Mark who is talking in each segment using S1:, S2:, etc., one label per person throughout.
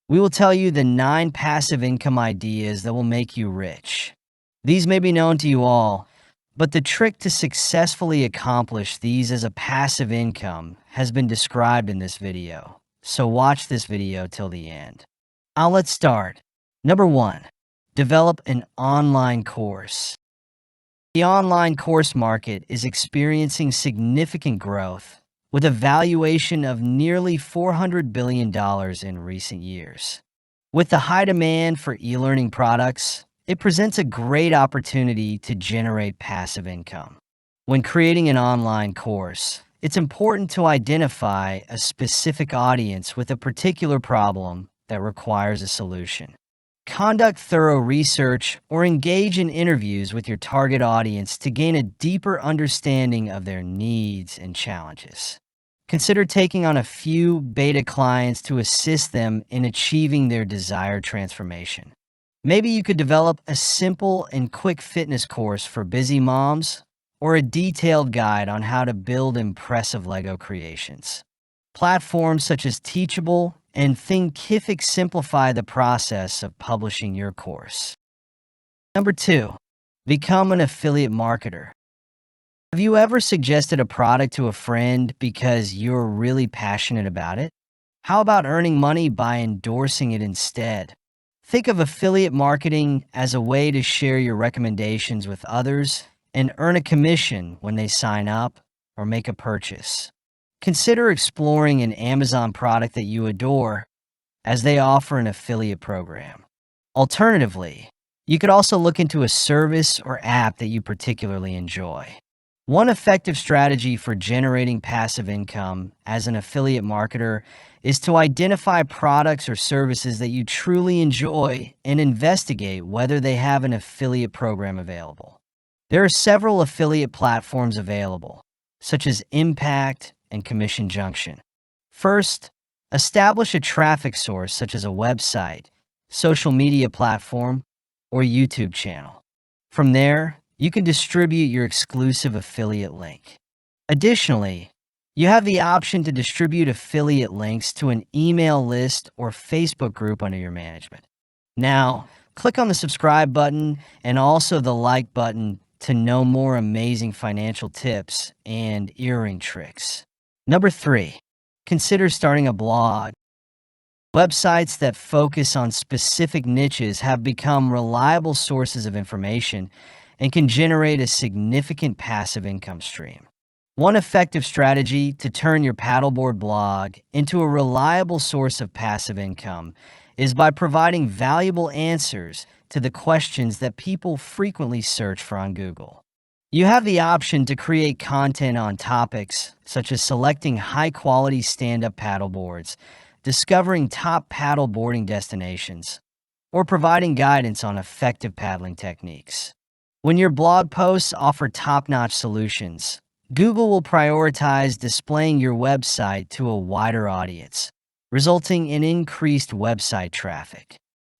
S1: We will tell you the 9 passive income ideas that will make you rich. These may be known to you all, but the trick to successfully accomplish these as a passive income has been described in this video. So watch this video till the end. Now let's start. Number 1, develop an online course. The online course market is experiencing significant growth, with a valuation of nearly $400 billion in recent years. With the high demand for e-learning products, it presents a great opportunity to generate passive income. When creating an online course, it's important to identify a specific audience with a particular problem that requires a solution. Conduct thorough research or engage in interviews with your target audience to gain a deeper understanding of their needs and challenges. Consider taking on a few beta clients to assist them in achieving their desired transformation. Maybe you could develop a simple and quick fitness course for busy moms, or a detailed guide on how to build impressive Lego creations. Platforms such as Teachable and Thinkific simplify the process of publishing your course. Number 2, become an affiliate marketer. Have you ever suggested a product to a friend because you're really passionate about it? How about earning money by endorsing it instead? Think of affiliate marketing as a way to share your recommendations with others and earn a commission when they sign up or make a purchase. Consider exploring an Amazon product that you adore, as they offer an affiliate program. Alternatively, you could also look into a service or app that you particularly enjoy. One effective strategy for generating passive income as an affiliate marketer is to identify products or services that you truly enjoy and investigate whether they have an affiliate program available. There are several affiliate platforms available, such as Impact and Commission Junction. First, establish a traffic source such as a website, social media platform, or YouTube channel. From there, you can distribute your exclusive affiliate link. Additionally, you have the option to distribute affiliate links to an email list or Facebook group under your management. Now, click on the subscribe button and also the like button to know more amazing financial tips and earring tricks. Number 3, consider starting a blog. Websites that focus on specific niches have become reliable sources of information and can generate a significant passive income stream. One effective strategy to turn your paddleboard blog into a reliable source of passive income is by providing valuable answers to the questions that people frequently search for on Google. You have the option to create content on topics such as selecting high-quality stand-up paddleboards, discovering top paddle boarding destinations, or providing guidance on effective paddling techniques. When your blog posts offer top-notch solutions, Google will prioritize displaying your website to a wider audience, resulting in increased website traffic.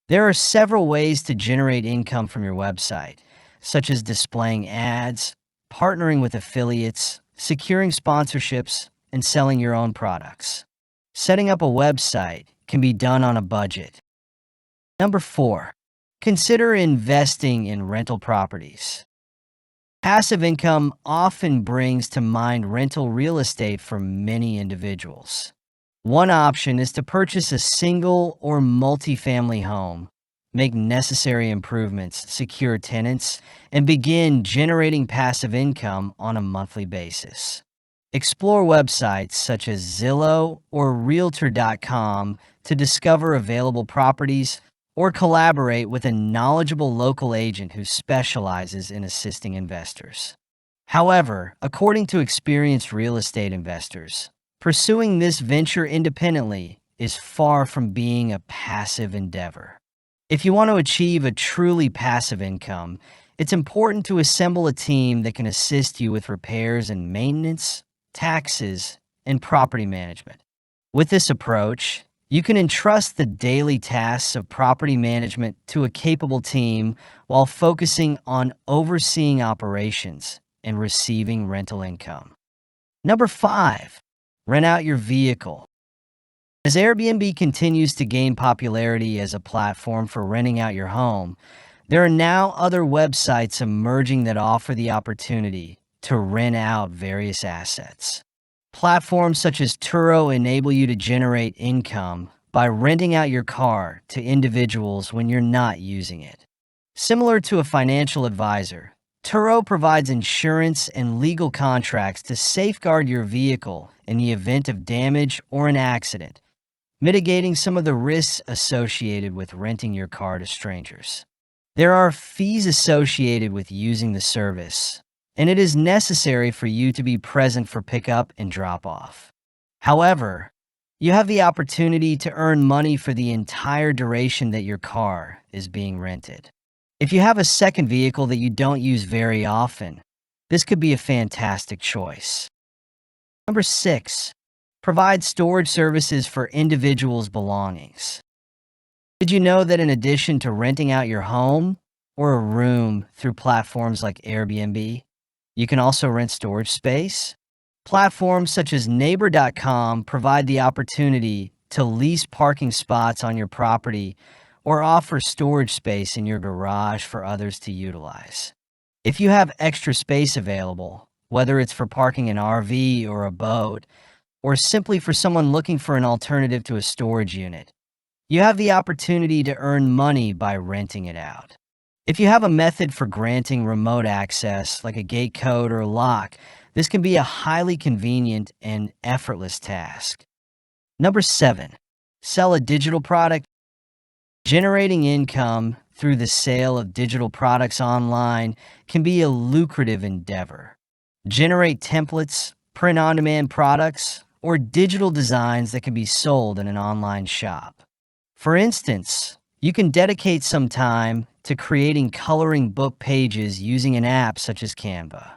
S1: There are several ways to generate income from your website, such as displaying ads, partnering with affiliates, securing sponsorships, and selling your own products. Setting up a website can be done on a budget. Number 4, consider investing in rental properties. Passive income often brings to mind rental real estate for many individuals. One option is to purchase a single or multi-family home, make necessary improvements, secure tenants, and begin generating passive income on a monthly basis. Explore websites such as Zillow or Realtor.com to discover available properties, or collaborate with a knowledgeable local agent who specializes in assisting investors. However, according to experienced real estate investors, pursuing this venture independently is far from being a passive endeavor. If you want to achieve a truly passive income, it's important to assemble a team that can assist you with repairs and maintenance, taxes, and property management. With this approach, you can entrust the daily tasks of property management to a capable team while focusing on overseeing operations and receiving rental income. Number 5, rent out your vehicle. As Airbnb continues to gain popularity as a platform for renting out your home, there are now other websites emerging that offer the opportunity to rent out various assets. Platforms such as Turo enable you to generate income by renting out your car to individuals when you're not using it. Similar to a financial advisor, Turo provides insurance and legal contracts to safeguard your vehicle in the event of damage or an accident, mitigating some of the risks associated with renting your car to strangers. There are fees associated with using the service, and it is necessary for you to be present for pickup and drop-off. However, you have the opportunity to earn money for the entire duration that your car is being rented. If you have a second vehicle that you don't use very often, this could be a fantastic choice. Number 6. Provide storage services for individuals' belongings. Did you know that in addition to renting out your home or a room through platforms like Airbnb, you can also rent storage space? Platforms such as Neighbor.com provide the opportunity to lease parking spots on your property or offer storage space in your garage for others to utilize. If you have extra space available, whether it's for parking an RV or a boat, or simply for someone looking for an alternative to a storage unit, you have the opportunity to earn money by renting it out. If you have a method for granting remote access, like a gate code or a lock, this can be a highly convenient and effortless task. Number 7. Sell a digital product. Generating income through the sale of digital products online can be a lucrative endeavor. Generate templates, print-on-demand products, or digital designs that can be sold in an online shop. For instance, you can dedicate some time to creating coloring book pages using an app such as Canva.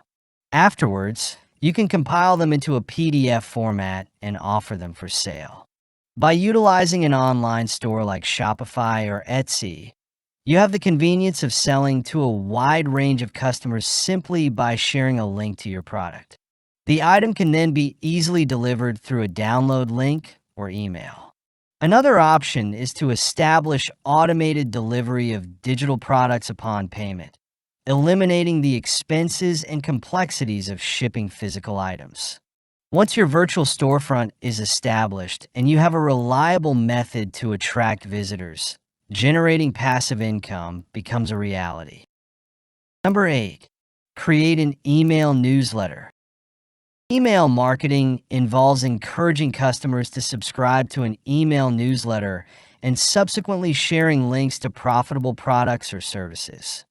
S1: Afterwards, you can compile them into a PDF format and offer them for sale. By utilizing an online store like Shopify or Etsy, you have the convenience of selling to a wide range of customers simply by sharing a link to your product. The item can then be easily delivered through a download link or email. Another option is to establish automated delivery of digital products upon payment, eliminating the expenses and complexities of shipping physical items. Once your virtual storefront is established and you have a reliable method to attract visitors, generating passive income becomes a reality. Number 8. Create an email newsletter. Email marketing involves encouraging customers to subscribe to an email newsletter and subsequently sharing links to profitable products or services.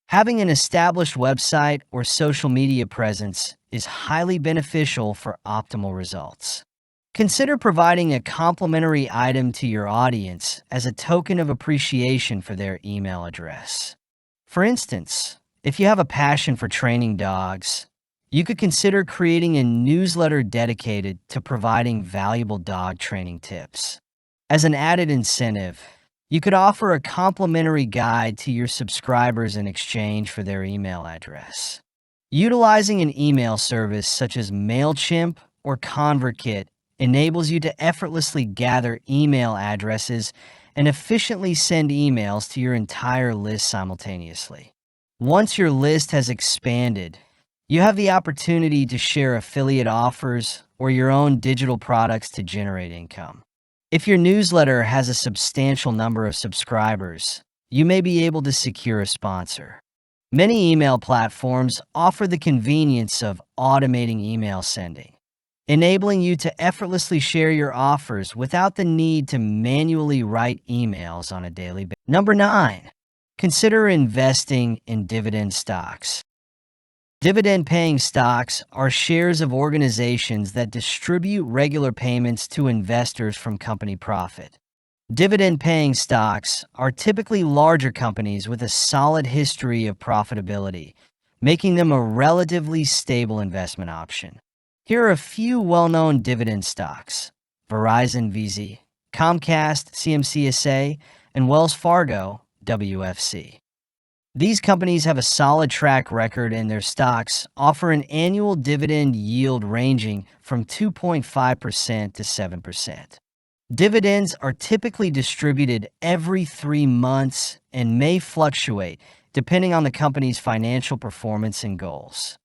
S1: Having an established website or social media presence is highly beneficial for optimal results. Consider providing a complimentary item to your audience as a token of appreciation for their email address. For instance, if you have a passion for training dogs, you could consider creating a newsletter dedicated to providing valuable dog training tips. As an added incentive, you could offer a complimentary guide to your subscribers in exchange for their email address. Utilizing an email service such as MailChimp or ConvertKit enables you to effortlessly gather email addresses and efficiently send emails to your entire list simultaneously. Once your list has expanded, you have the opportunity to share affiliate offers or your own digital products to generate income. If your newsletter has a substantial number of subscribers, you may be able to secure a sponsor. Many email platforms offer the convenience of automating email sending, enabling you to effortlessly share your offers without the need to manually write emails on a daily basis. Number 9. Consider investing in dividend stocks. Dividend-paying stocks are shares of organizations that distribute regular payments to investors from company profit. Dividend-paying stocks are typically larger companies with a solid history of profitability, making them a relatively stable investment option. Here are a few well-known dividend stocks: Verizon VZ, Comcast CMCSA, and Wells Fargo WFC. These companies have a solid track record, and their stocks offer an annual dividend yield ranging from 2.5% to 7%. Dividends are typically distributed every 3 months and may fluctuate depending on the company's financial performance and goals.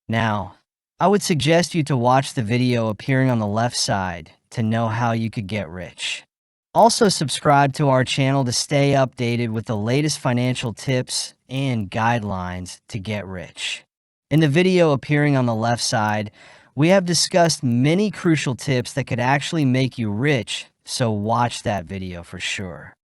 S1: Now, I would suggest you to watch the video appearing on the left side to know how you could get rich. Also, subscribe to our channel to stay updated with the latest financial tips and guidelines to get rich. In the video appearing on the left side, we have discussed many crucial tips that could actually make you rich, so watch that video for sure.